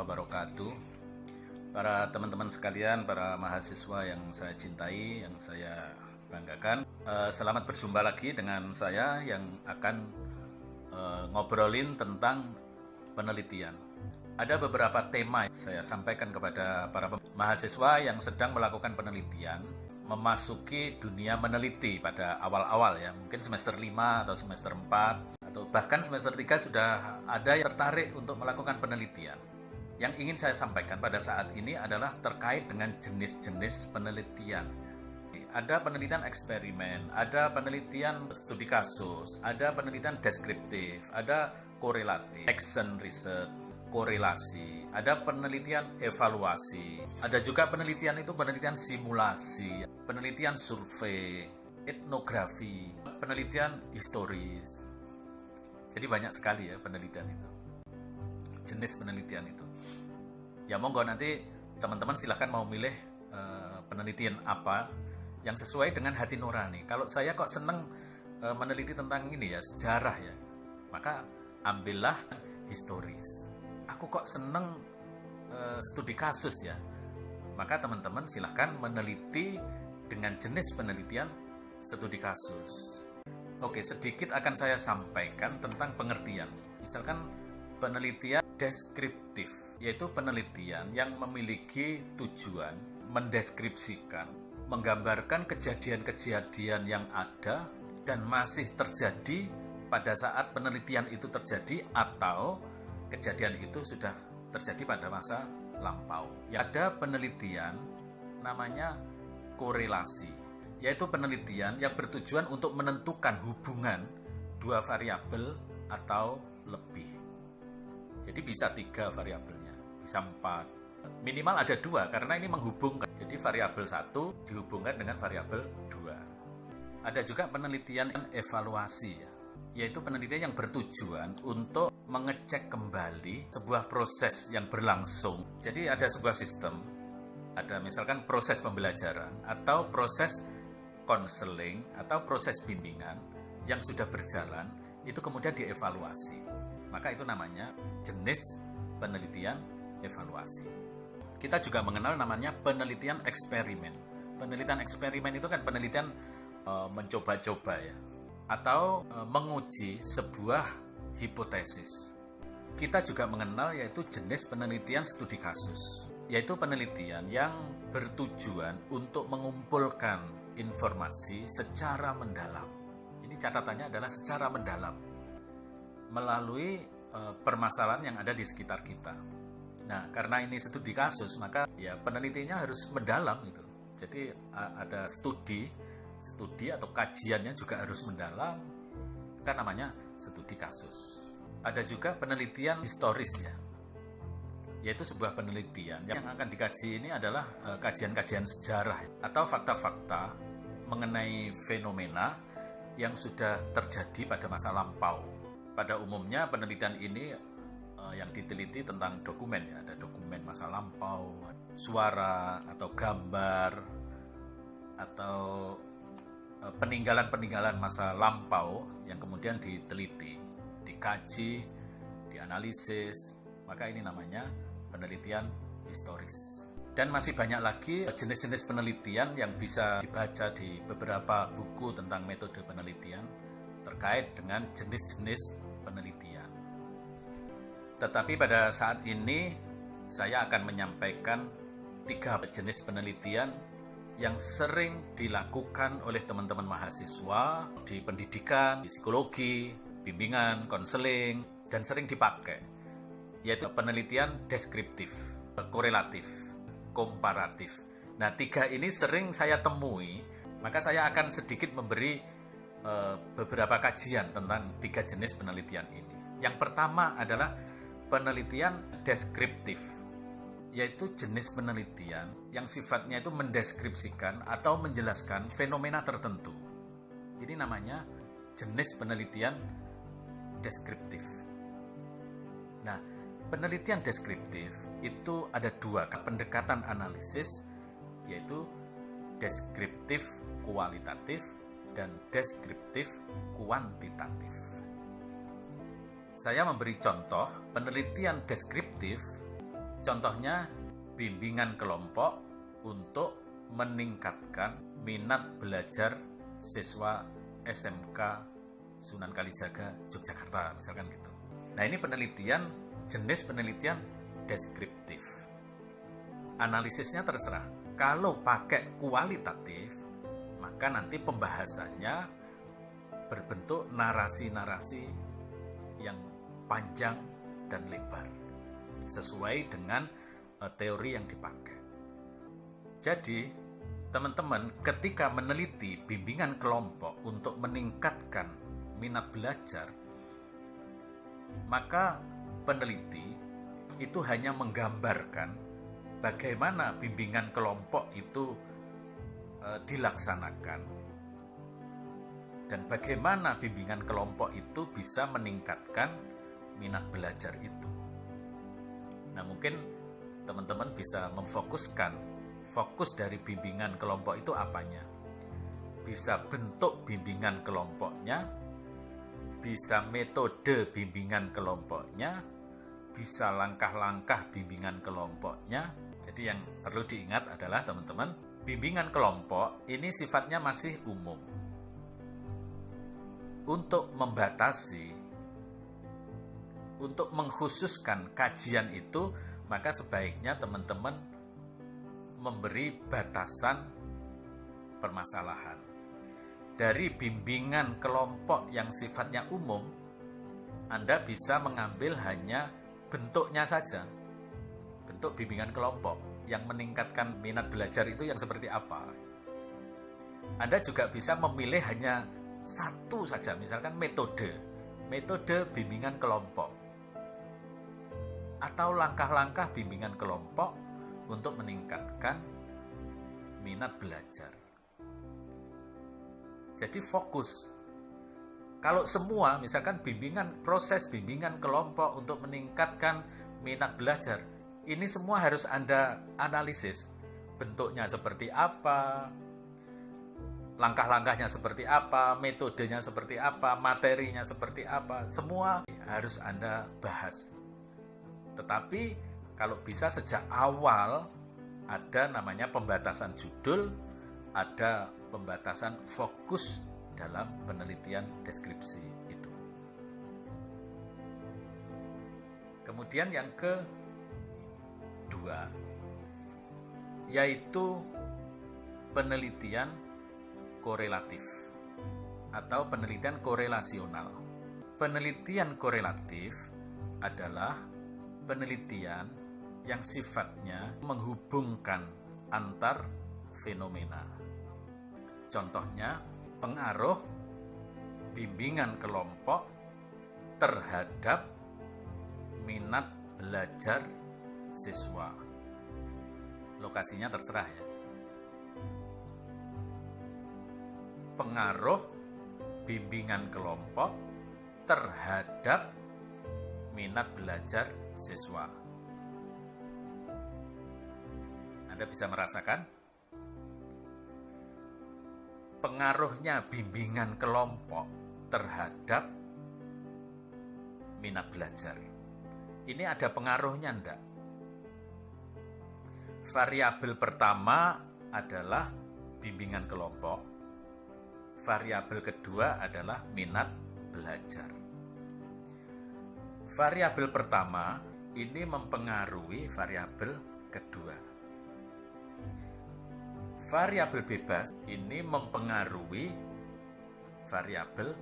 wabarakatuh. Para teman-teman sekalian, para mahasiswa yang saya cintai, yang saya banggakan, selamat berjumpa lagi dengan saya yang akan ngobrolin tentang penelitian. Ada beberapa tema yang saya sampaikan kepada para mahasiswa yang sedang melakukan penelitian, memasuki dunia meneliti pada awal-awal ya, mungkin semester 5 atau semester 4 atau bahkan semester 3 sudah ada yang tertarik untuk melakukan penelitian. Yang ingin saya sampaikan pada saat ini adalah terkait dengan jenis-jenis penelitian. Ada penelitian eksperimen, ada penelitian studi kasus, ada penelitian deskriptif, ada korelatif, action research, korelasi, ada penelitian evaluasi, ada juga penelitian itu penelitian simulasi, penelitian survei, etnografi, penelitian historis. Jadi banyak sekali ya penelitian itu, jenis penelitian itu. Ya monggo nanti teman-teman silahkan mau milih penelitian apa yang sesuai dengan hati nurani. Kalau saya kok seneng meneliti tentang ini ya, sejarah ya, maka ambillah historis. Aku kok seneng studi kasus ya, maka teman-teman silahkan meneliti dengan jenis penelitian studi kasus. Oke, sedikit akan saya sampaikan tentang pengertian. Misalkan penelitian deskriptif, yaitu penelitian yang memiliki tujuan mendeskripsikan, menggambarkan kejadian-kejadian yang ada dan masih terjadi pada saat penelitian itu terjadi atau kejadian itu sudah terjadi pada masa lampau. Ya, ada penelitian namanya korelasi, yaitu penelitian yang bertujuan untuk menentukan hubungan dua variabel atau lebih. Jadi bisa 3 variabelnya, bisa 4. Minimal ada 2 karena ini menghubungkan. Jadi variabel 1 dihubungkan dengan variabel 2. Ada juga penelitian evaluasi ya, yaitu penelitian yang bertujuan untuk mengecek kembali sebuah proses yang berlangsung. Jadi ada sebuah sistem, ada misalkan proses pembelajaran atau proses konseling atau proses bimbingan yang sudah berjalan, itu kemudian dievaluasi. Maka itu namanya jenis penelitian evaluasi. Kita juga mengenal namanya penelitian eksperimen. Penelitian eksperimen itu kan penelitian mencoba-coba ya, atau menguji sebuah hipotesis. Kita juga mengenal yaitu jenis penelitian studi kasus, yaitu penelitian yang bertujuan untuk mengumpulkan informasi secara mendalam. Ini catatannya adalah secara mendalam, melalui permasalahan yang ada di sekitar kita. Nah, karena ini studi kasus, maka ya penelitiannya harus mendalam itu. Jadi ada studi atau kajiannya juga harus mendalam. Kan namanya studi kasus. Ada juga penelitian historis ya, yaitu sebuah penelitian yang akan dikaji ini adalah kajian-kajian sejarah atau fakta-fakta mengenai fenomena yang sudah terjadi pada masa lampau. Pada umumnya penelitian ini yang diteliti tentang dokumen ya, ada dokumen masa lampau, suara atau gambar atau peninggalan-peninggalan masa lampau yang kemudian diteliti, dikaji, dianalisis. Maka ini namanya penelitian historis. Dan masih banyak lagi jenis-jenis penelitian yang bisa dibaca di beberapa buku tentang metode penelitian terkait dengan jenis-jenis penelitian. Tetapi pada saat ini saya akan menyampaikan 3 jenis penelitian yang sering dilakukan oleh teman-teman mahasiswa di pendidikan, di psikologi, bimbingan, konseling, dan sering dipakai, yaitu penelitian deskriptif, korelatif, komparatif. Nah, 3 ini sering saya temui, maka saya akan sedikit memberi beberapa kajian tentang 3 jenis penelitian ini. Yang pertama adalah penelitian deskriptif, yaitu jenis penelitian yang sifatnya itu mendeskripsikan atau menjelaskan fenomena tertentu. Ini namanya jenis penelitian deskriptif. Nah, penelitian deskriptif itu ada 2 pendekatan analisis, yaitu deskriptif kualitatif dan deskriptif kuantitatif. Saya memberi contoh penelitian deskriptif Contohnya, bimbingan kelompok untuk meningkatkan minat belajar siswa SMK Sunan Kalijaga, Yogyakarta, misalkan gitu. Nah, ini penelitian, jenis penelitian deskriptif. Analisisnya terserah. Kalau pakai kualitatif, maka nanti pembahasannya berbentuk narasi-narasi yang panjang dan lebar, sesuai dengan teori yang dipakai. Jadi, teman-teman ketika meneliti bimbingan kelompok untuk meningkatkan minat belajar, maka peneliti itu hanya menggambarkan bagaimana bimbingan kelompok itu dilaksanakan dan bagaimana bimbingan kelompok itu bisa meningkatkan minat belajar itu. Nah, mungkin teman-teman bisa memfokuskan, fokus dari bimbingan kelompok itu apanya. Bisa bentuk bimbingan kelompoknya, bisa metode bimbingan kelompoknya, bisa langkah-langkah bimbingan kelompoknya. Jadi yang perlu diingat adalah teman-teman, bimbingan kelompok ini sifatnya masih umum. Untuk membatasi, untuk mengkhususkan kajian itu, maka sebaiknya teman-teman memberi batasan permasalahan. Dari bimbingan kelompok yang sifatnya umum, Anda bisa mengambil hanya bentuknya saja. Bentuk bimbingan kelompok yang meningkatkan minat belajar itu yang seperti apa. Anda juga bisa memilih hanya satu saja, misalkan metode bimbingan kelompok atau langkah-langkah bimbingan kelompok untuk meningkatkan minat belajar. Jadi fokus. Kalau semua, misalkan proses bimbingan kelompok untuk meningkatkan minat belajar, ini semua harus Anda analisis. Bentuknya seperti apa, langkah-langkahnya seperti apa, metodenya seperti apa, materinya seperti apa, semua harus Anda bahas. Tetapi kalau bisa sejak awal ada namanya pembatasan judul, ada pembatasan fokus dalam penelitian deskripsi itu. Kemudian yang kedua, yaitu penelitian korelatif atau penelitian korelasional. Penelitian korelatif adalah penelitian yang sifatnya menghubungkan antar fenomena. Contohnya, pengaruh bimbingan kelompok terhadap minat belajar siswa. Lokasinya terserah ya. Pengaruh bimbingan kelompok terhadap minat belajar siswa. Anda bisa merasakan pengaruhnya bimbingan kelompok terhadap minat belajar. Ini ada pengaruhnya enggak? Variabel pertama adalah bimbingan kelompok. Variabel kedua adalah minat belajar. Variabel pertama ini mempengaruhi variabel kedua. Variabel bebas ini mempengaruhi variabel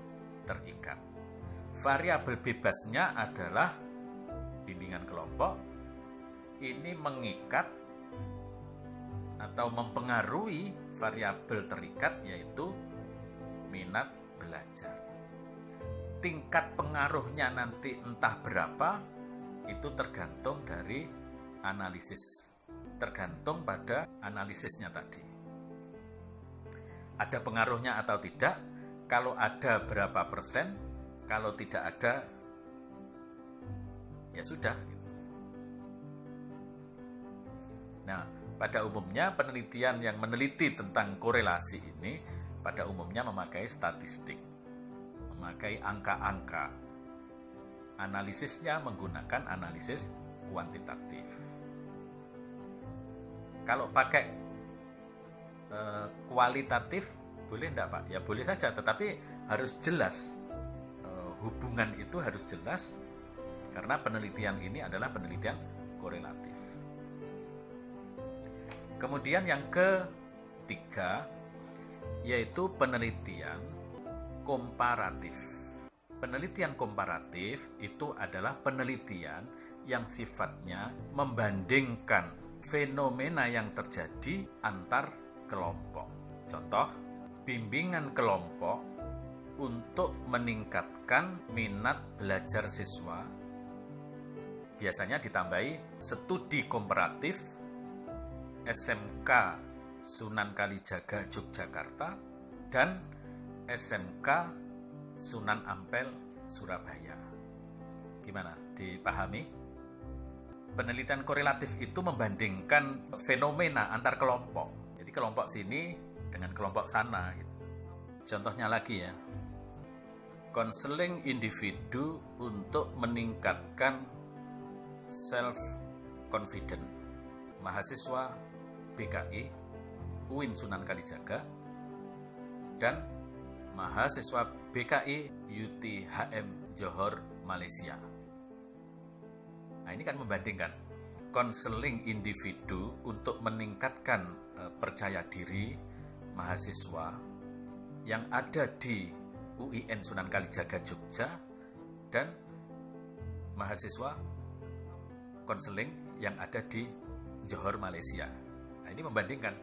terikat. Variabel bebasnya adalah bimbingan kelompok, ini mengikat atau mempengaruhi variabel terikat yaitu minat belajar. Tingkat pengaruhnya nanti entah berapa, itu tergantung dari analisis. Tergantung pada analisisnya tadi. Ada pengaruhnya atau tidak? Kalau ada berapa persen? Kalau tidak ada, ya sudah. Nah, pada umumnya penelitian yang meneliti tentang korelasi ini pada umumnya memakai statistik, memakai angka-angka. Analisisnya menggunakan analisis kuantitatif. Kalau pakai kualitatif boleh enggak Pak? Ya boleh saja, tetapi harus jelas. Hubungan itu harus jelas, karena penelitian ini adalah penelitian korelatif. Kemudian yang ketiga, yaitu penelitian komparatif. Penelitian komparatif itu adalah penelitian yang sifatnya membandingkan fenomena yang terjadi antar kelompok. Contoh, bimbingan kelompok untuk meningkatkan minat belajar siswa biasanya ditambahi studi komparatif SMK Sunan Kalijaga Yogyakarta dan SMK Sunan Ampel Surabaya. Gimana? Dipahami? Penelitian korelatif itu membandingkan fenomena antar kelompok. Jadi kelompok sini dengan kelompok sana gitu. Contohnya lagi ya. Konseling individu untuk meningkatkan self confidence. Mahasiswa BKI UIN Sunan Kalijaga dan mahasiswa BKI UTHM Johor Malaysia. Nah, ini kan membandingkan konseling individu untuk meningkatkan percaya diri mahasiswa yang ada di UIN Sunan Kalijaga Jogja dan mahasiswa konseling yang ada di Johor Malaysia. Nah, ini membandingkan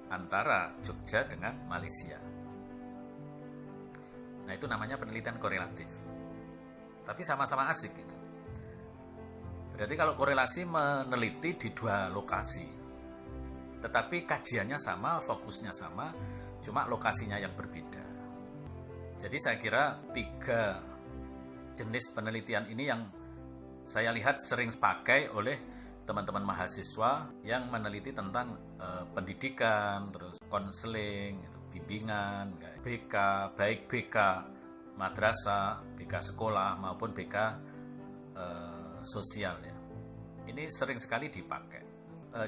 antara Jogja dengan Malaysia. Nah, itu namanya penelitian korelatif. Tapi sama-sama asik gitu. Berarti kalau korelasi meneliti di dua lokasi, tetapi kajiannya sama, fokusnya sama, cuma lokasinya yang berbeda. Jadi saya kira 3 jenis penelitian ini yang saya lihat sering dipakai oleh teman-teman mahasiswa yang meneliti tentang pendidikan, terus konseling, bimbingan, BK, baik BK madrasah, BK sekolah maupun BK sosial ya. Ini sering sekali dipakai.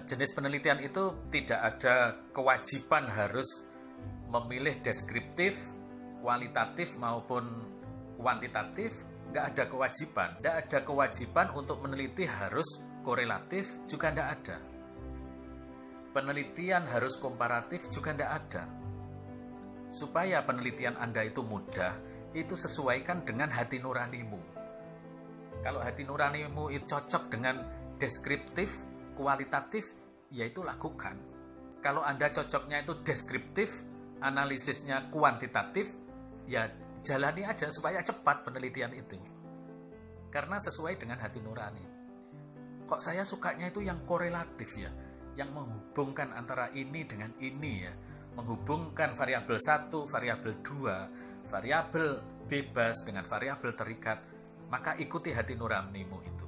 Jenis penelitian itu tidak ada kewajiban harus memilih deskriptif, kualitatif maupun kuantitatif, nggak ada kewajiban. Nggak ada kewajiban untuk meneliti harus korelatif, juga nggak ada. Penelitian harus komparatif, juga nggak ada. Supaya penelitian Anda itu mudah, itu sesuaikan dengan hati nuranimu. Kalau hati nuranimu itu cocok dengan deskriptif, kualitatif, ya itu lakukan. Kalau Anda cocoknya itu deskriptif, analisisnya kuantitatif, ya jalani aja supaya cepat penelitian itu. Karena sesuai dengan hati nurani. Kok saya sukanya itu yang korelatif ya, yang menghubungkan antara ini dengan ini ya, menghubungkan variabel 1, variabel 2, variabel bebas dengan variabel terikat. Maka ikuti hati nuranimu itu.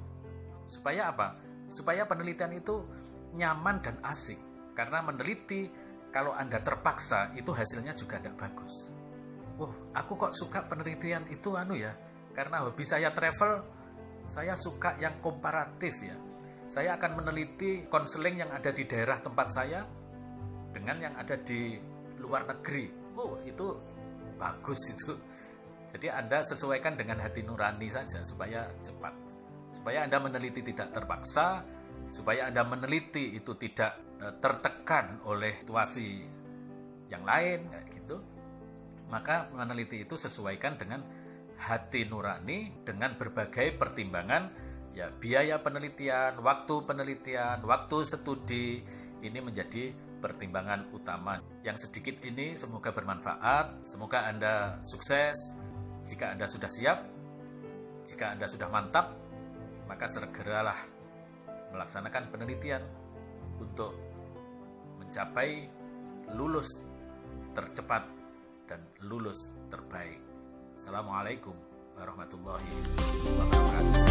Supaya apa? Supaya penelitian itu nyaman dan asik. Karena meneliti, kalau Anda terpaksa, itu hasilnya juga tidak bagus. Aku kok suka penelitian itu ya. Karena hobi saya travel, saya suka yang komparatif ya. Saya akan meneliti konseling yang ada di daerah tempat saya dengan yang ada di luar negeri. Itu bagus itu. Jadi Anda sesuaikan dengan hati nurani saja supaya cepat. Supaya Anda meneliti tidak terpaksa, supaya Anda meneliti itu tidak tertekan oleh situasi yang lain kayak gitu. Maka meneliti itu sesuaikan dengan hati nurani dengan berbagai pertimbangan ya, biaya penelitian, waktu studi. Ini menjadi pertimbangan utama. Yang sedikit ini semoga bermanfaat, semoga Anda sukses. Jika Anda sudah siap, jika Anda sudah mantap, maka segeralah melaksanakan penelitian untuk mencapai lulus tercepat dan lulus terbaik. Assalamualaikum warahmatullahi wabarakatuh.